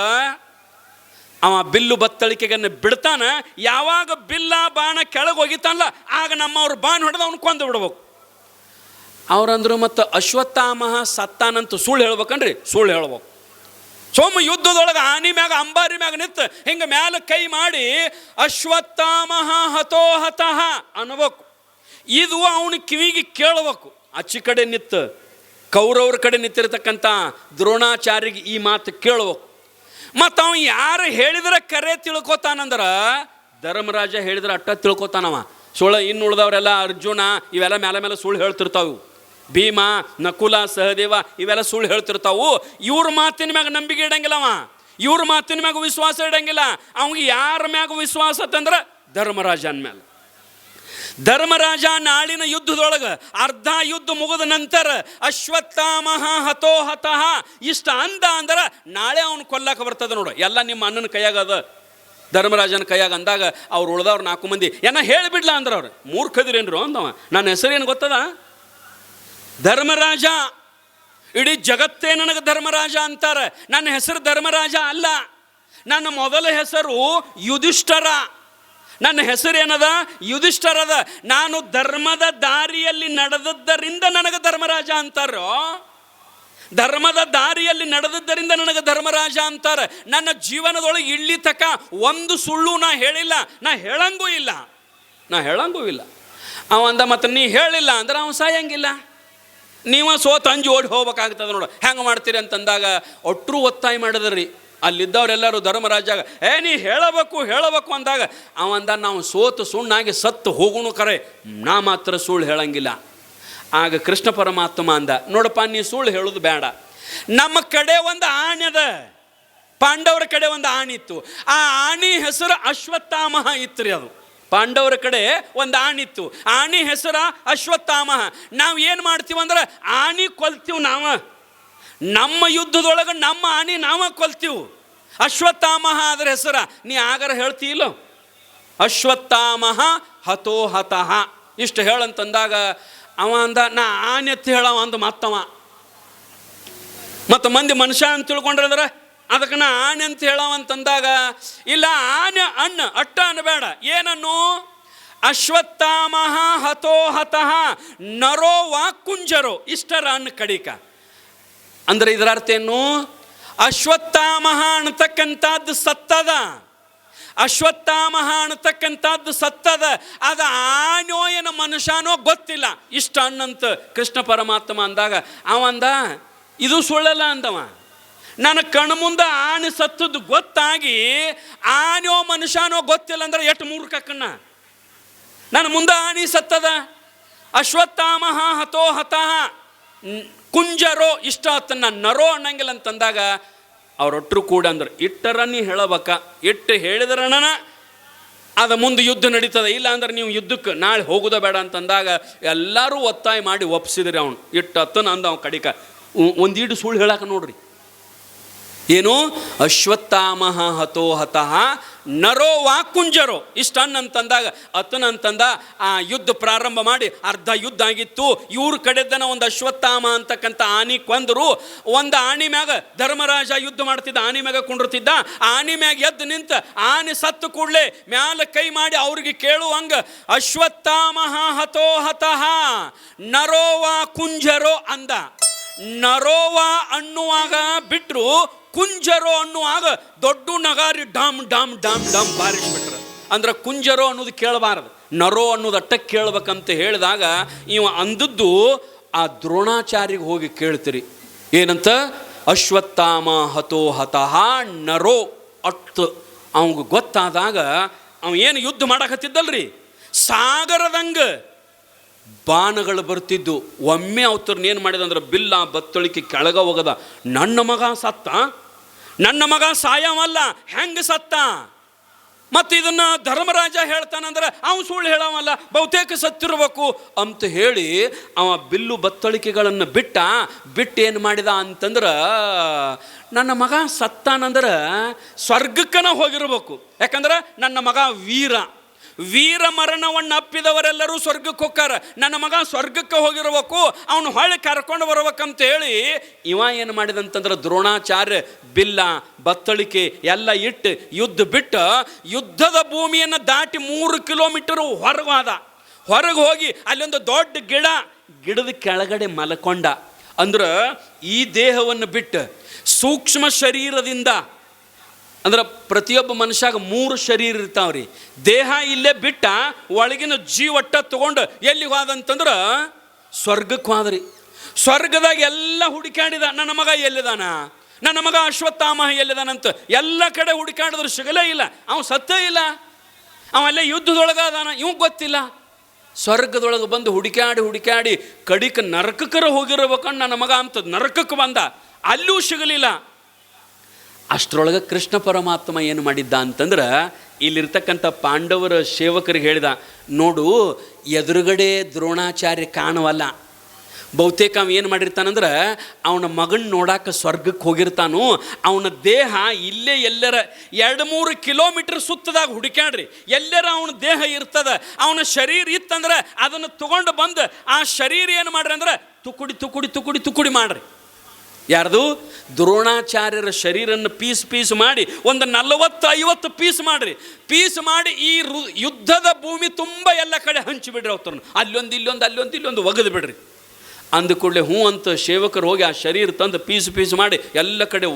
ಅವ ಬಿಲ್ಲು ಬತ್ತಳಿಕೆಗನ್ನು ಬಿಡ್ತಾನ. ಯಾವಾಗ ಬಿಲ್ಲ ಬಾಣ ಕೆಳಗೆ ಹೋಗಿತಾನಲ್ಲ ಆಗ ನಮ್ಮವ್ರು ಬಾಣ ಹೊಡೆದು ಅವ್ನು ಕೊಂದು ಬಿಡ್ಬೇಕು. ಅವ್ರಂದ್ರು ಮತ್ತು ಅಶ್ವತ್ಥಾಮಹ ಸತ್ತಾನಂತ ಸುಳ್ಳು ಹೇಳ್ಬೇಕನ್ರಿ, ಸುಳ್ಳು ಹೇಳ್ಬೇಕು. ಸೋಮ ಯುದ್ಧದೊಳಗೆ ಆನಿ ಮ್ಯಾಗ ಅಂಬಾರಿ ಮ್ಯಾಗ ನಿಂತು ಹಿಂಗೆ ಮ್ಯಾಲ ಕೈ ಮಾಡಿ ಅಶ್ವತ್ಥಾಮಹ ಹತೋಹತಃ ಅನ್ಬೇಕು. ಇದು ಅವನ ಕಿವಿಗೆ ಕೇಳಬೇಕು. ಆಚೆ ಕಡೆ ನಿಂತು ಕೌರವ್ರ ಕಡೆ ನಿಂತಿರ್ತಕ್ಕಂಥ ದ್ರೋಣಾಚಾರ್ಯಗೆ ಈ ಮಾತು ಕೇಳಬೇಕು. ಮತ್ತು ಅವ ಯಾರು ಹೇಳಿದ್ರೆ ಕರೆ ತಿಳ್ಕೊತಾನಂದ್ರೆ ಧರ್ಮರಾಜ ಹೇಳಿದ್ರೆ ಅಟ್ಟ ತಿಳ್ಕೊತಾನವ. ಸುಳ್ಳು ಇನ್ನು ಉಳ್ದವ್ರೆಲ್ಲ ಅರ್ಜುನ ಇವೆಲ್ಲ ಮೇಲೆ ಮೇಲೆ ಸುಳ್ಳು ಹೇಳ್ತಿರ್ತಾವು. ಭೀಮ, ನಕುಲ, ಸಹದೇವ ಇವೆಲ್ಲ ಸುಳ್ಳು ಹೇಳ್ತಿರ್ತಾವು. ಇವ್ರ ಮಾತಿನ ಮ್ಯಾಗ ನಂಬಿಕೆ ಇಡಂಗಿಲ್ಲವ, ಇವ್ರ ಮಾತಿನ ಮ್ಯಾಗ ವಿಶ್ವಾಸ ಇಡಂಗಿಲ್ಲ. ಅವ್ಗೆ ಯಾರ ಮ್ಯಾಗ ವಿಶ್ವಾಸ ಅಂತಂದ್ರೆ ಧರ್ಮರಾಜನ ಮೇಲೆ. ಧರ್ಮರಾಜ ನಾಳಿನ ಯುದ್ಧದೊಳಗೆ ಅರ್ಧ ಯುದ್ಧ ಮುಗಿದ ನಂತರ ಅಶ್ವತ್ಥಾಮಹ ಹತೋಹತಃ ಇಷ್ಟ ಅಂದ ಅಂದ್ರೆ ನಾಳೆ ಅವನು ಕೊಲ್ಲಕ್ಕೆ ಬರ್ತದೆ ನೋಡು. ಎಲ್ಲ ನಿಮ್ಮ ಅಣ್ಣನ ಕೈಯಾಗ ಅದ, ಧರ್ಮರಾಜನ ಕೈಯಾಗ ಅಂದಾಗ ಅವ್ರು ಉಳ್ದವ್ರು 4 ಮಂದಿ ಏನ ಹೇಳಿಬಿಡ್ಲ ಅಂದ್ರೆ ಅವ್ರು ಮೂರ್ಖದಿರೇನ್ರು ಅಂದವ. ನನ್ನ ಹೆಸರೇನು ಗೊತ್ತದ? ಧರ್ಮರಾಜ. ಇಡೀ ಜಗತ್ತೇ ನನಗೆ ಧರ್ಮರಾಜ ಅಂತಾರೆ. ನನ್ನ ಹೆಸರು ಧರ್ಮರಾಜ ಅಲ್ಲ, ನನ್ನ ಮೊದಲ ಹೆಸರು ಯುಧಿಷ್ಠರ. ನನ್ನ ಹೆಸರೇನದ? ಯುಧಿಷ್ಠರದ. ನಾನು ಧರ್ಮದ ದಾರಿಯಲ್ಲಿ ನಡೆದದ್ದರಿಂದ ನನಗೆ ಧರ್ಮರಾಜ ಅಂತಾರೋ, ಧರ್ಮದ ದಾರಿಯಲ್ಲಿ ನಡೆದದ್ದರಿಂದ ನನಗೆ ಧರ್ಮರಾಜ ಅಂತಾರೆ. ನನ್ನ ಜೀವನದೊಳಗೆ ಇಲ್ಲಿ ತಕ ಒಂದು ಸುಳ್ಳು ನಾ ಹೇಳಿಲ್ಲ, ನಾ ಹೇಳಂಗೂ ಇಲ್ಲ, ನಾ ಹೇಳಂಗೂ ಇಲ್ಲ. ಅವ ಅಂದ ಮತ್ತು ನೀ ಹೇಳಿಲ್ಲ ಅಂದ್ರೆ ಅವನು ಸಾಯಂಗಿಲ್ಲ, ನೀವು ಸೋತು ಅಂಜು ಓಡಿ ಹೋಗ್ಬೇಕಾಗ್ತದೆ ನೋಡು. ಹೆಂಗೆ ಮಾಡ್ತೀರಿ ಅಂತಂದಾಗ ಒಟ್ಟರು ಒತ್ತಾಯ ಮಾಡಿದ್ರಿ ಅಲ್ಲಿದ್ದವರೆಲ್ಲರೂ ಧರ್ಮರಾಜಾಗ. ನೀ ಹೇಳಬೇಕು ಹೇಳಬೇಕು ಅಂದಾಗ ಅವಂದ ನಾವು ಸೋತು ಸುಣ್ಣಾಗಿ ಸತ್ತು ಹೋಗುಣು ಕರೆ, ನಾ ಮಾತ್ರ ಸುಳ್ಳು ಹೇಳಂಗಿಲ್ಲ. ಆಗ ಕೃಷ್ಣ ಪರಮಾತ್ಮ ಅಂದ, ನೋಡಪ್ಪ ನೀ ಸುಳ್ಳು ಹೇಳೋದು ಬೇಡ. ನಮ್ಮ ಕಡೆ ಒಂದು ಆಣೆ ಅದ, ಪಾಂಡವರ ಕಡೆ ಒಂದು ಆಣಿ ಇತ್ತು. ಆ ಆಣಿ ಹೆಸರು ಅಶ್ವತ್ಥಾಮಹ ಇತ್ತು ರೀ. ಅದು ಪಾಂಡವರ ಕಡೆ ಒಂದು ಆಣಿತ್ತು, ಆಣಿ ಹೆಸರ ಅಶ್ವತ್ಥಾಮಹ. ನಾವು ಏನು ಮಾಡ್ತೀವಿ ಅಂದ್ರೆ ಆಣಿ ಕೊಲ್ತೀವಿ ನಾವು. ನಮ್ಮ ಯುದ್ಧದೊಳಗೆ ನಮ್ಮ ಆಣಿ ನಾವ ಕೊಲ್ತೀವಿ. ಅಶ್ವತ್ಥಾಮಹ ಅದ್ರ ಹೆಸರ ನೀ ಆಗರ ಹೇಳ್ತೀಯಿಲ್ಲ, ಅಶ್ವತ್ಥಾಮಹ ಹತೋಹತಃ ಇಷ್ಟು ಹೇಳಂತಂದಾಗ ಅವ ಅಂದ ನಾ ಆನೆ ಎತ್ತಿ ಹೇಳವ ಅಂದ ಮತ್ತವ. ಮತ್ತು ಮಂದಿ ಮನುಷ್ಯ ಅಂತ ತಿಳ್ಕೊಂಡ್ರೆ ಅದಕ್ಕೆ ನಾ ಆನೆ ಅಂತ ಹೇಳವಂತಂದಾಗ ಇಲ್ಲ, ಆನೆ ಅಣ್ಣ ಅಟ್ಟ ಅನ್ನಬೇಡ. ಏನನ್ನು? ಅಶ್ವತ್ಥಾಮಹ ಹತೋಹತಃ ನರೋ ವಾ ಕುಂಜರೋ ಇಷ್ಟರ ಅನ್ನ ಕಡಿಕ. ಅಂದ್ರೆ ಇದರ ಅರ್ಥ ಏನು? ಅಶ್ವತ್ಥಾಮಹ ಅನ್ನತಕ್ಕಂಥದ್ದು ಸತ್ತದ, ಅಶ್ವತ್ಥಾಮಹ ಅನ್ನತಕ್ಕಂಥದ್ದು ಸತ್ತದ. ಅದು ಆನೋ ಏನೋ ಮನುಷ್ಯನೋ ಗೊತ್ತಿಲ್ಲ, ಇಷ್ಟ ಅನ್ನಂತ ಕೃಷ್ಣ ಪರಮಾತ್ಮ ಅಂದಾಗ ಅವಂದ ಇದು ಸುಳ್ಳಲ್ಲ ಅಂದವ. ನನ್ನ ಕಣ್ಣು ಮುಂದೆ ಆನೆ ಸತ್ತದ್ದು ಗೊತ್ತಾಗಿ ಆನೋ ಮನುಷ್ಯನೋ ಗೊತ್ತಿಲ್ಲ ಅಂದ್ರೆ ಎಷ್ಟು ಮೂರ್ಖಕ್ಕನ್ನ. ನನ್ನ ಮುಂದೆ ಆನೆ ಸತ್ತದ, ಅಶ್ವತ್ಥಾಮಹ ಹತೋಹತಃ ಕುಂಜರೋ ಇಷ್ಟ ಆತನ್ನ ನರೋ ಅನ್ನಂಗಿಲ್ಲ ಅಂತಂದಾಗ ಅವರೊಟ್ಟರು ಕೂಡ ಅಂದ್ರೆ ಇಟ್ಟರ ನೀ ಹೇಳಬೇಕ, ಇಟ್ಟು ಹೇಳಿದ್ರನ ಅದು ಮುಂದೆ ಯುದ್ಧ ನಡೀತದೆ, ಇಲ್ಲ ಅಂದ್ರೆ ನೀವು ಯುದ್ಧಕ್ಕೆ ನಾಳೆ ಹೋಗೋದ ಬೇಡ ಅಂತಂದಾಗ ಎಲ್ಲರೂ ಒತ್ತಾಯ ಮಾಡಿ ಒಪ್ಸಿದ್ರಿ. ಅವನು ಇಟ್ಟು ಹತ್ತನ ಅಂದ ಅವ ಕಡಿಕ ಒಂದೀಡು ಸುಳ್ಳು ಹೇಳಾಕ ನೋಡ್ರಿ. ಏನು? ಅಶ್ವತ್ಥಾಮಹ ಹತೋಹತಃ ನರೋ ವಾ ಕುಂಜರೋ ಇಷ್ಟ ಅನ್ನಂತಂದಾಗ ಅತನಂತಂದ. ಆ ಯುದ್ಧ ಪ್ರಾರಂಭ ಮಾಡಿ ಅರ್ಧ ಯುದ್ಧ ಆಗಿತ್ತು. ಇವ್ರ ಕಡೆದನ ಒಂದು ಅಶ್ವತ್ಥಾಮ ಅಂತಕ್ಕಂಥ ಆನಿ ಕೊಂದರು. ಒಂದು ಆನಿ ಮ್ಯಾಗ ಧರ್ಮರಾಜ ಯುದ್ಧ ಮಾಡ್ತಿದ್ದ, ಆನಿ ಮ್ಯಾಗ ಕುಂಡಿರ್ತಿದ್ದ. ಆನಿ ಮ್ಯಾಗ ಎದ್ದು ನಿಂತ ಆನೆ ಸತ್ತು ಕೂಡಲೇ ಮ್ಯಾಲ ಕೈ ಮಾಡಿ ಅವ್ರಿಗೆ ಕೇಳುವಂಗ ಅಶ್ವತ್ಥಾಮಹ ಹತೋಹತಃ ನರೋ ವಾ ಕುಂಜರೋ ಅಂದ. ನರೋವಾ ಅನ್ನುವಾಗ ಬಿಟ್ಟರು, ಕುಂಜರೋ ಅನ್ನುವಾಗ ದೊಡ್ಡ ನಗಾರಿ ಡಾಮ್ ಡಾಮ್ ಡಾಮ್ ಡಾಮ್ ಬಾರಿಸ್ಬಿಟ್ರು. ಅಂದ್ರೆ ಕುಂಜರೋ ಅನ್ನೋದು ಕೇಳಬಾರದು, ನರೋ ಅನ್ನೋದು ಅಟ್ಟ ಕೇಳ್ಬೇಕಂತ ಹೇಳಿದಾಗ ಇವ ಅಂದದ್ದು ಆ ದ್ರೋಣಾಚಾರ್ಯಗೆ ಹೋಗಿ ಕೇಳ್ತೀರಿ ಏನಂತ? ಅಶ್ವತ್ಥಾಮ ಹತೋಹತಃ ನರೋ ಅಟ್ಟು. ಅವಂಗೆ ಗೊತ್ತಾದಾಗ ಅವ ಏನು ಯುದ್ಧ ಮಾಡಕತ್ತಿದ್ದಲ್ರಿ, ಸಾಗರದಂಗ ಬಾಣಗಳು ಬರ್ತಿದ್ದು. ಒಮ್ಮೆ ಅವತರನ್ನ ಏನು ಮಾಡಿದ ಅಂದ್ರೆ ಬಿಲ್ಲ ಬತ್ತಳಿಕೆ ಕೆಳಗ ಹೋಗದ. ನನ್ನ ಮಗ ಸತ್ತ, ನನ್ನ ಮಗ ಸಾಯವಲ್ಲ, ಹೆಂಗೆ ಸತ್ತ? ಮತ್ತು ಇದನ್ನ ಧರ್ಮರಾಜ ಹೇಳ್ತಾನಂದ್ರೆ ಅವನು ಸುಳ್ಳು ಹೇಳವಲ್ಲ, ಬಹುತೇಕ ಸತ್ತಿರ್ಬೇಕು ಅಂತ ಹೇಳಿ ಅವ ಬಿಲ್ಲು ಬತ್ತಳಿಕೆಗಳನ್ನು ಬಿಟ್ಟು ಏನು ಮಾಡಿದ ಅಂತಂದ್ರೆ, ನನ್ನ ಮಗ ಸತ್ತಾನಂದ್ರೆ ಸ್ವರ್ಗಕ್ಕನ ಹೋಗಿರ್ಬೇಕು. ಯಾಕಂದ್ರೆ ನನ್ನ ಮಗ ವೀರ ಮರಣವನ್ನು ಅಪ್ಪಿದವರೆಲ್ಲರೂ ಸ್ವರ್ಗಕ್ಕೆ ಹೋಗ್ತಾರ, ನನ್ನ ಮಗ ಸ್ವರ್ಗಕ್ಕೆ ಹೋಗಿರ್ಬೇಕು, ಅವನು ಹೊಳ್ಳಿ ಕರ್ಕೊಂಡು ಬರ್ಬೇಕಂತ ಹೇಳಿ ಇವ ಏನು ಮಾಡಿದಂತಂದ್ರೆ ದ್ರೋಣಾಚಾರ್ಯ ಬಿಲ್ಲ ಬತ್ತಳಿಕೆ ಎಲ್ಲ ಇಟ್ಟು ಯುದ್ಧದ ಭೂಮಿಯನ್ನು ದಾಟಿ 3 ಕಿಲೋಮೀಟರ್ ಹೊರಗೆ ಹೋಗಿ ಅಲ್ಲೊಂದು ದೊಡ್ಡ ಗಿಡದ ಕೆಳಗಡೆ ಮಲ್ಕೊಂಡ. ಅಂದ್ರೆ ಈ ದೇಹವನ್ನು ಬಿಟ್ಟು ಸೂಕ್ಷ್ಮ ಶರೀರದಿಂದ, ಅಂದ್ರೆ ಪ್ರತಿಯೊಬ್ಬ ಮನುಷ್ಯಾಗ 3 ಶರೀರ ಇರ್ತಾವ್ರಿ. ದೇಹ ಇಲ್ಲೇ ಬಿಟ್ಟ ಒಳಗಿನ ಜೀವಟ್ಟ ತಗೊಂಡು ಎಲ್ಲಿಗೆ ಹೋದಂತಂದ್ರೆ ಸ್ವರ್ಗಕ್ಕೆ ಹೋದ್ರಿ. ಸ್ವರ್ಗದಾಗ ಎಲ್ಲ ಹುಡುಕಾಡಿದ, ನನ್ನ ಮಗ ಎಲ್ಲಿದಾನ, ನನ್ನ ಮಗ ಅಶ್ವತ್ಥಾಮ ಎಲ್ಲಿದಾನಂತ ಎಲ್ಲ ಕಡೆ ಹುಡುಕಾಡಿದ್ರು ಸಿಗಲೇ ಇಲ್ಲ. ಅವನು ಸತ್ತೇ ಇಲ್ಲ, ಅವೆಲ್ಲ ಯುದ್ಧದೊಳಗ ಅದಾನ, ಇವಂಗೆ ಗೊತ್ತಿಲ್ಲ. ಸ್ವರ್ಗದೊಳಗೆ ಬಂದು ಹುಡುಕಾಡಿ ಕಡಿಕ ನರಕಕ್ಕರ ಹೋಗಿರ್ಬೇಕಂಡು ನನ್ನ ಮಗ ಅಂತ ನರಕಕ್ಕೆ ಬಂದ, ಅಲ್ಲೂ ಸಿಗಲಿಲ್ಲ. ಅಷ್ಟರೊಳಗೆ ಕೃಷ್ಣ ಪರಮಾತ್ಮ ಏನು ಮಾಡಿದ್ದ ಅಂತಂದ್ರೆ, ಇಲ್ಲಿರ್ತಕ್ಕಂಥ ಪಾಂಡವರ ಸೇವಕರಿಗೆ ಹೇಳಿದ, ನೋಡು ಎದುರುಗಡೆ ದ್ರೋಣಾಚಾರ್ಯ ಕಾಣವಲ್ಲ, ಬಹುತೇಕ ಅವ ಏನು ಮಾಡಿರ್ತಾನಂದ್ರೆ ಅವನ ಮಗನ ನೋಡಾಕ ಸ್ವರ್ಗಕ್ಕೆ ಹೋಗಿರ್ತಾನು, ಅವನ ದೇಹ ಇಲ್ಲೇ ಎಲ್ಲರ 2-3 ಕಿಲೋಮೀಟರ್ ಸುತ್ತದಾಗ ಹುಡುಕ್ಯಾಡ್ರಿ, ಎಲ್ಲರ ಅವನ ದೇಹ ಇರ್ತದ, ಅವನ ಶರೀರ ಇತ್ತಂದ್ರೆ ಅದನ್ನು ತಗೊಂಡು ಬಂದು ಆ ಶರೀರ ಏನು ಮಾಡ್ರಿ ಅಂದ್ರೆ ತುಕುಡಿ ಮಾಡ್ರಿ. ಯಾರ್ದು? ದ್ರೋಣಾಚಾರ್ಯರ ಶರೀರನ್ನು ಪೀಸ್ ಮಾಡಿ ಒಂದು 40-50 ಪೀಸ್ ಮಾಡಿ ಈ ಯುದ್ಧದ ಭೂಮಿ ತುಂಬ ಎಲ್ಲ ಕಡೆ ಹಂಚಿಬಿಡ್ರಿ. ಅವ್ರನ್ನ ಅಲ್ಲೊಂದು ಒಗೆದು ಬಿಡ್ರಿ. ಅಂದ ಕೂಡಲೇ ಹ್ಞೂ ಅಂತ ಸೇವಕರು ಹೋಗಿ ಆ ಶರೀರ ತಂದು ಪೀಸ್ ಮಾಡಿ ಎಲ್ಲ ಕಡೆ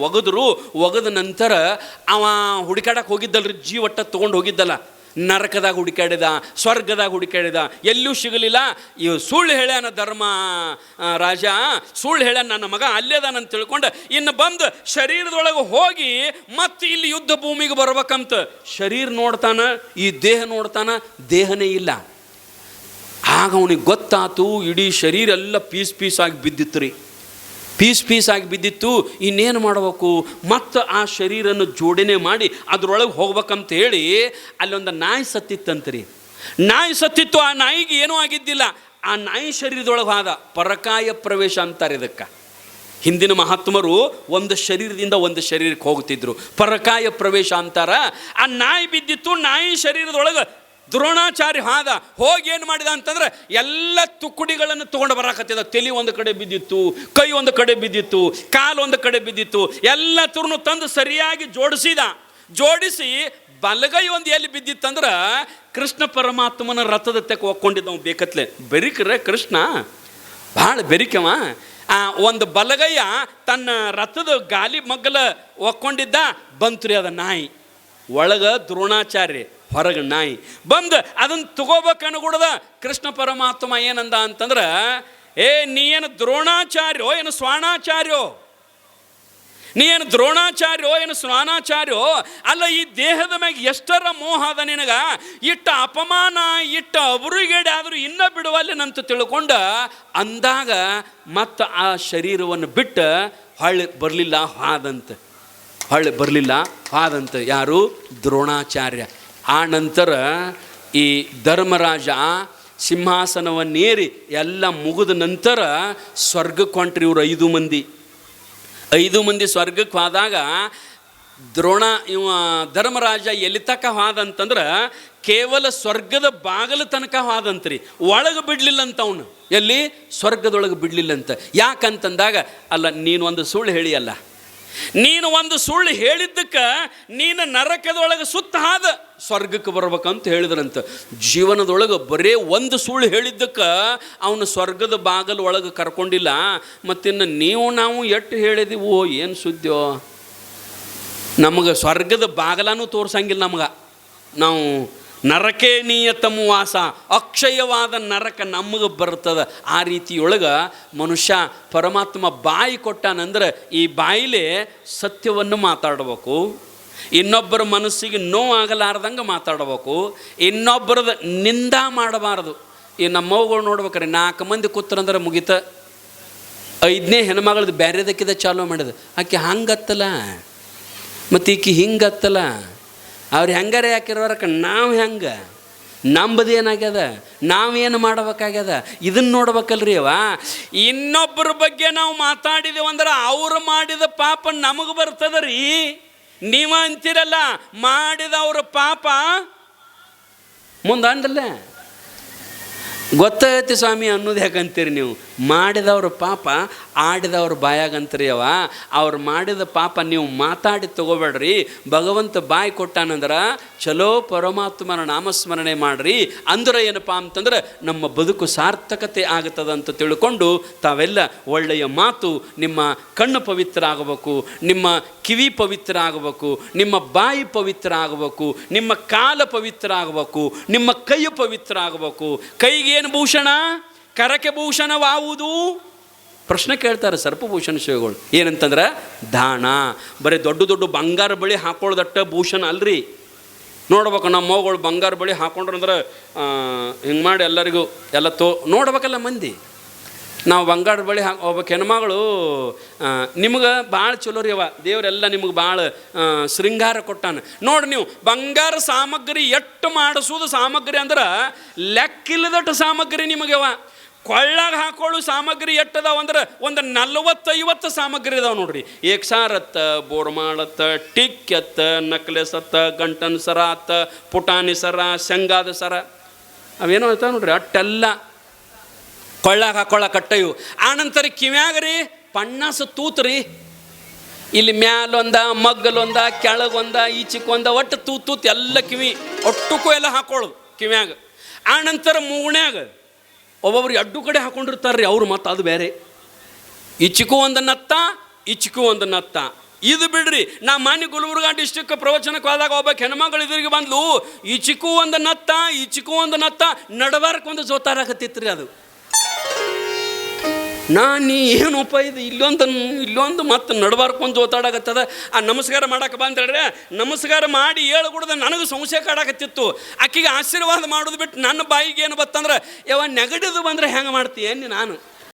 ಒಗೆದ ನಂತರ ಅವ ಹುಡುಕಾಡಕ್ಕೆ ಹೋಗಿದ್ದಲ್ರಿ, ಜೀವಟ್ಟ ತೊಗೊಂಡು ಹೋಗಿದ್ದಲ್ಲ, ನರಕದಾಗ ಹುಡುಕಾಡಿದ, ಸ್ವರ್ಗದಾಗ ಹುಡುಕಾಡಿದ, ಎಲ್ಲೂ ಸಿಗಲಿಲ್ಲ. ಇವು ಸುಳ್ಳು ಹೇಳ್ಯಾನ ಧರ್ಮ ರಾಜ, ಸುಳ್ಳು ಹೇಳ್ಯಾನ, ನನ್ನ ಮಗ ಅಲ್ಲೇದಾನಂತ ತಿಳ್ಕೊಂಡು ಇನ್ನು ಬಂದು ಶರೀರದೊಳಗೆ ಹೋಗಿ ಮತ್ತೆ ಇಲ್ಲಿ ಯುದ್ಧ ಭೂಮಿಗೆ ಬರ್ಬೇಕಂತ ಶರೀರ ನೋಡ್ತಾನ, ಈ ದೇಹ ನೋಡ್ತಾನ, ದೇಹನೇ ಇಲ್ಲ. ಆಗ ಅವನಿಗೆ ಗೊತ್ತಾತು, ಇಡೀ ಶರೀರ ಎಲ್ಲ ಪೀಸ್ ಆಗಿ ಬಿದ್ದಿತ್ತು ರೀ, ಪೀಸ್ ಆಗಿ ಬಿದ್ದಿತ್ತು. ಇನ್ನೇನು ಮಾಡಬೇಕು, ಮತ್ತು ಆ ಶರೀರನ್ನು ಜೋಡಣೆ ಮಾಡಿ ಅದರೊಳಗೆ ಹೋಗ್ಬೇಕಂತ ಹೇಳಿ ಅಲ್ಲೊಂದು ನಾಯಿ ಸತ್ತಿತ್ತಂತ್ರಿ. ನಾಯಿ ಸತ್ತಿತ್ತು, ಆ ನಾಯಿಗೆ ಏನೂ ಆಗಿದ್ದಿಲ್ಲ. ಆ ನಾಯಿ ಶರೀರದೊಳಗೆ ಹೋದ, ಪರಕಾಯ ಪ್ರವೇಶ ಅಂತಾರೆ ಇದಕ್ಕೆ. ಹಿಂದಿನ ಮಹಾತ್ಮರು ಒಂದು ಶರೀರದಿಂದ ಒಂದು ಶರೀರಕ್ಕೆ ಹೋಗ್ತಿದ್ರು, ಪರಕಾಯ ಪ್ರವೇಶ ಅಂತಾರ. ಆ ನಾಯಿ ಬಿದ್ದಿತ್ತು, ನಾಯಿ ಶರೀರದೊಳಗೆ ದ್ರೋಣಾಚಾರ್ಯ ಹೋಗಿ ಏನು ಮಾಡಿದ ಅಂತಂದ್ರೆ ಎಲ್ಲ ತುಕುಡಿಗಳನ್ನು ತೊಗೊಂಡು ಬರಾಕತ್ತಿದ. ತಲೆ ಒಂದು ಕಡೆ ಬಿದ್ದಿತ್ತು, ಕೈ ಒಂದು ಕಡೆ ಬಿದ್ದಿತ್ತು, ಕಾಲು ಒಂದು ಕಡೆ ಬಿದ್ದಿತ್ತು, ಎಲ್ಲ ತುರ್ನು ತಂದು ಸರಿಯಾಗಿ ಜೋಡಿಸಿ ಬಲಗೈ ಒಂದು ಎಲ್ಲಿ ಬಿದ್ದಿತ್ತಂದ್ರೆ ಕೃಷ್ಣ ಪರಮಾತ್ಮನ ರಥದ ತೆಕ್ಕ ಒಕ್ಕೊಂಡಿದ್ದವು ಬೇಕತ್ಲೆ. ಬೆರಿಕ್ರೆ ಕೃಷ್ಣ ಭಾಳ ಬೆರಿಕವ. ಒಂದು ಬಲಗೈಯ ತನ್ನ ರಥದ ಗಾಲಿ ಮಗ್ಗಲ ಒಕ್ಕೊಂಡಿದ್ದ, ಬಂತ್ರಿ ಅದ ನಾಯಿ, ಒಳಗೆ ದ್ರೋಣಾಚಾರ್ಯ, ಹೊರಗೆ ನಾಯಿ ಬಂದು ಅದನ್ನು ತಗೋಬೇಕನ್ನುಗೂಡದ ಕೃಷ್ಣ ಪರಮಾತ್ಮ ಏನಂದ ಅಂತಂದ್ರೆ, ನೀ ಏನು ದ್ರೋಣಾಚಾರ್ಯೋ ಏನು ಸ್ವಾಣಾಚಾರ್ಯೋ, ನೀ ಏನು ದ್ರೋಣಾಚಾರ್ಯೋ ಏನು ಸ್ವಾನಾಚಾರ್ಯೋ ಅಲ್ಲ, ಈ ದೇಹದ ಮ್ಯಾಗ ಎಷ್ಟರ ಮೋಹ ಅದ ನಿನಗ, ಇಟ್ಟ ಅಪಮಾನ ಇಟ್ಟ ಅಬುರುಗೇಡಿ ಆದರೂ ಇನ್ನೂ ಬಿಡುವಲ್ಲೇನಂತ ತಿಳ್ಕೊಂಡ ಅಂದಾಗ ಮತ್ತು ಆ ಶರೀರವನ್ನು ಬಿಟ್ಟು ಹೊಳ್ಳಿ ಬರಲಿಲ್ಲ ಹಾದಂತ ಯಾರು? ದ್ರೋಣಾಚಾರ್ಯ. ಆ ನಂತರ ಈ ಧರ್ಮರಾಜ ಸಿಂಹಾಸನವನ್ನೇರಿ ಎಲ್ಲ ಮುಗಿದ ನಂತರ ಸ್ವರ್ಗಕ್ಕೆ ಹೊಂಟ್ರಿ ಇವರು 5 ಮಂದಿ ಸ್ವರ್ಗಕ್ಕೆ ಹೋದಾಗ ಧರ್ಮರಾಜ ಎಲ್ಲಿ ತನಕ ಹೋದಂತಂದ್ರೆ ಕೇವಲ ಸ್ವರ್ಗದ ಬಾಗಲ ತನಕ ಹೋದಂತ್ರಿ, ಒಳಗೆ ಬಿಡಲಿಲ್ಲಂತ ಅವನು. ಎಲ್ಲಿ? ಸ್ವರ್ಗದೊಳಗೆ ಬಿಡಲಿಲ್ಲಂತ. ಯಾಕಂತಂದಾಗ, ಅಲ್ಲ ನೀನು ಒಂದು ಸುಳ್ಳು ಹೇಳಿಯಲ್ಲ, ನೀನು ಒಂದು ಸುಳ್ಳು ಹೇಳಿದ್ದಕ್ಕೆ ನೀನು ನರಕದೊಳಗೆ ಸುತ್ತ ಹಾದ ಸ್ವರ್ಗಕ್ಕೆ ಬರ್ಬೇಕಂತ ಹೇಳಿದ್ರಂತ. ಜೀವನದೊಳಗೆ ಬರೇ ಒಂದು ಸುಳ್ಳು ಹೇಳಿದ್ದಕ್ಕೆ ಅವನು ಸ್ವರ್ಗದ ಬಾಗಲ ಒಳಗೆ ಕರ್ಕೊಂಡಿಲ್ಲ. ಮತ್ತಿನ್ನು ನಾವು ಎಷ್ಟು ಹೇಳಿದೀವೋ ಏನು ಸುದ್ದಿಯೋ, ನಮಗೆ ಸ್ವರ್ಗದ ಬಾಗಲನೂ ತೋರ್ಸಂಗಿಲ್ಲ. ನಾವು ನರಕೇ ನಿಯತಂ ವಾಸ, ಅಕ್ಷಯವಾದ ನರಕ ನಮಗೆ ಬರ್ತದೆ. ಆ ರೀತಿಯೊಳಗೆ ಮನುಷ್ಯ ಪರಮಾತ್ಮ ಬಾಯಿ ಕೊಟ್ಟಾನಂದ್ರೆ ಈ ಬಾಯಿಲೇ ಸತ್ಯವನ್ನು ಮಾತಾಡಬೇಕು, ಇನ್ನೊಬ್ಬರ ಮನಸ್ಸಿಗೆ ನೋವಾಗಲಾರ್ದಂಗೆ ಮಾತಾಡಬೇಕು, ಇನ್ನೊಬ್ಬರದ ನಿಂದ ಮಾಡಬಾರ್ದು. ಈ ನಮ್ಮವುಗಳು ನೋಡ್ಬೇಕಾರೆ 4 ಮಂದಿ ಕೂತ್ರಂದ್ರೆ ಮುಗಿತ, 5ನೇ ಹೆಣ್ಮಗಳದ್ದು ಬೇರೆದಕ್ಕಿದ ಚಾಲೂ ಮಾಡಿದ, ಆಕೆ ಹಂಗತ್ತಲ್ಲ ಮತ್ತು ಈಕೆ ಹಿಂಗತ್ತಲ್ಲ, ಅವ್ರು ಹೆಂಗಾರೆ ಹಾಕಿರೋರಕ್ಕೆ ನಾವು ಹೆಂಗೆ ನಂಬದು ಏನಾಗ್ಯದ, ನಾವೇನು ಮಾಡ್ಬೇಕಾಗ್ಯದ, ಇದನ್ನು ನೋಡ್ಬೇಕಲ್ರಿ ಅವ. ಇನ್ನೊಬ್ಬರ ಬಗ್ಗೆ ನಾವು ಮಾತಾಡಿದೇವಂದ್ರೆ ಅವ್ರು ಮಾಡಿದ ಪಾಪ ನಮಗೆ ಬರ್ತದ ರೀ. ನೀವು ಅಂತೀರಲ್ಲ ಮಾಡಿದವ್ರ ಪಾಪ ಮುಂದೆ ಅಂದಲ್ಲ ಗೊತ್ತಾಗತ್ತೆ ಸ್ವಾಮಿ ಅನ್ನೋದು ಯಾಕಂತೀರಿ ನೀವು? ಮಾಡಿದವ್ರ ಪಾಪ ಆಡಿದವ್ರ ಬಾಯಾಗಂತೀರಿ ಅವ. ಅವ್ರು ಮಾಡಿದ ಪಾಪ ನೀವು ಮಾತಾಡಿ ತಗೋಬೇಡ್ರಿ. ಭಗವಂತ ಬಾಯಿ ಕೊಟ್ಟಾನಂದ್ರೆ ಚಲೋ ಪರಮಾತ್ಮನ ನಾಮಸ್ಮರಣೆ ಮಾಡ್ರಿ. ಅಂದ್ರೆ ಏನಪ್ಪ ಅಂತಂದ್ರೆ ನಮ್ಮ ಬದುಕು ಸಾರ್ಥಕತೆ ಆಗ್ತದಂತ ತಿಳ್ಕೊಂಡು ತಾವೆಲ್ಲ ಒಳ್ಳೆಯ ಮಾತು, ನಿಮ್ಮ ಕಣ್ಣು ಪವಿತ್ರ ಆಗಬೇಕು, ನಿಮ್ಮ ಕಿವಿ ಪವಿತ್ರ ಆಗಬೇಕು, ನಿಮ್ಮ ಬಾಯಿ ಪವಿತ್ರ ಆಗಬೇಕು, ನಿಮ್ಮ ಕಾಲ ಪವಿತ್ರ ಆಗಬೇಕು, ನಿಮ್ಮ ಕೈ ಪವಿತ್ರ ಆಗಬೇಕು. ಕೈಗೇನು ಭೂಷಣ? ಕರಕೆ ಭೂಷಣವಾವುದು? ಪ್ರಶ್ನೆ ಕೇಳ್ತಾರೆ ಸರ್ಪಭೂಷಣ ಶಿವಗಳು. ಏನಂತಂದ್ರೆ ದಾನ. ಬರೀ ದೊಡ್ಡ ದೊಡ್ಡ ಬಂಗಾರ ಬಳಿ ಹಾಕೊಳ್ಳೋದಟ್ಟ ಭೂಷಣ ಅಲ್ರಿ. ನೋಡ್ಬೇಕು ನಮ್ಮ ಮಗಳು ಬಂಗಾರ ಬಳಿ ಹಾಕೊಂಡ್ರಂದ್ರೆ ಹಿಂಗೆ ಮಾಡಿ ಎಲ್ಲರಿಗೂ ಎಲ್ಲ ನೋಡ್ಬೇಕಲ್ಲ ಮಂದಿ. ನಾವು ಬಂಗಾರ ಬಳಿ ಹೋಗ್ಬೇಕು. ಹೆಣ್ಮಗಳು ನಿಮ್ಗೆ ಭಾಳ ಚಲೋ ರೀ ಅವ. ದೇವರೆಲ್ಲ ನಿಮ್ಗೆ ಭಾಳ ಶೃಂಗಾರ ಕೊಟ್ಟಾನ. ನೋಡಿ ನೀವು ಬಂಗಾರ ಸಾಮಗ್ರಿ ಎಷ್ಟು ಮಾಡಿಸೋದು ಸಾಮಗ್ರಿ ಅಂದ್ರೆ ಲೆಕ್ಕಿಲ್ಲದಟ್ಟು ಸಾಮಗ್ರಿ ನಿಮಗೆವ. ಕೊಳ್ಳಾಗ ಹಾಕೊಳ್ಳೋ ಸಾಮಗ್ರಿ ಎಟ್ಟದಾವ ಅಂದ್ರೆ ಒಂದು 40-50 ಸಾಮಗ್ರಿ ಇದಾವೆ ನೋಡ್ರಿ. ಏಕ್ಸಾರತ್ತ, ಬೋರ್ಮಾಳತ್ತ, ಟಿಕ್ ಎತ್ತ, ನಕ್ಲೆಸ್ ಅತ್ತ, ಗಂಟನ್ ಸರ ಅತ್ತ, ಪುಟಾಣಿ ಸರ, ಶಂಗಾದ ಸರ, ಅವೇನೋ ಆಯ್ತಾವ ನೋಡ್ರಿ. ಅಟ್ಟೆಲ್ಲ ಕೊಳ್ಳಾಗ ಹಾಕೊಳ್ಳ ಕಟ್ಟವು. ಆನಂತರ ಕಿವ್ಯಾಗ್ರಿ ಪಣ್ಣಾಸ ತೂತ್ರಿ. ಇಲ್ಲಿ ಮ್ಯಾಲೊಂದ, ಮಗ್ಗಲೊಂದ, ಕೆಳಗೊಂದ, ಈಚಿಕೊಂದ, ಒಟ್ಟು ತೂತ್ ಎಲ್ಲ ಕಿವಿ ಒಟ್ಟಕ್ಕೂ ಎಲ್ಲ ಹಾಕೊಳ್ಳೋದು ಕಿವ್ಯಾಗ. ಆನಂತರ ಮೂಗ್ನ್ಯಾಗ ಒಬ್ಬೊಬ್ರು ಅಡ್ಡು ಕಡೆ ಹಾಕೊಂಡಿರ್ತಾರೆ ರೀ ಅವ್ರು. ಮತ್ತು ಅದು ಬೇರೆ. ಈಚಿಗೂ ಒಂದು ನತ್ತ, ಈಚಿಗೂ ಒಂದು ನತ್ತ. ಇದು ಬಿಡ್ರಿ. ನಾ ಮಾನ್ಯ ಗುಲ್ಬರ್ಗ ಡಿಸ್ಟಿಕ್ ಪ್ರವಚನಕ್ಕೆ ಹೋದಾಗ ಒಬ್ಬಕ್ಕೆ ಹೆಣ್ಮಗಳು ಇದ್ರಿಗೆ ಬಂದ್ಲು. ಈಚಿಗೂ ಒಂದು ನತ್ತ, ಈಚಿಗೂ ಒಂದು ನತ್ತ, ನಡಬಾರಕ್ಕೊಂದು ಜೋತಾರಾಕತ್ತಿತ್ತು ರೀ ಅದು. ನೀ ಏನಪ್ಪ ಇದು ಇಲ್ಲೊಂದು ಮತ್ತು ನಡ್ಬಾರ್ಕೊಂಡು ಜೋತಾಡಕತ್ತದ. ಆ ನಮಸ್ಕಾರ ಮಾಡಕ್ಕೆ ಬಂದ್ರೆ ನಮಸ್ಕಾರ ಮಾಡಿ ಹೇಳ್ಕೊಡ್ದೆ ನನಗೆ ಸಂಶಯ ಕಾಡಕತ್ತಿತ್ತು. ಆಕೆಗೆ ಆಶೀರ್ವಾದ ಮಾಡೋದು ಬಿಟ್ಟು ನನ್ನ ಬಾಯಿಗೆ ಏನು ಬತ್ತಂದ್ರೆ ಯಾವ ನೆಗಡಿದು ಬಂದರೆ ಹೆಂಗೆ ಮಾಡ್ತೀಯ ನಾನು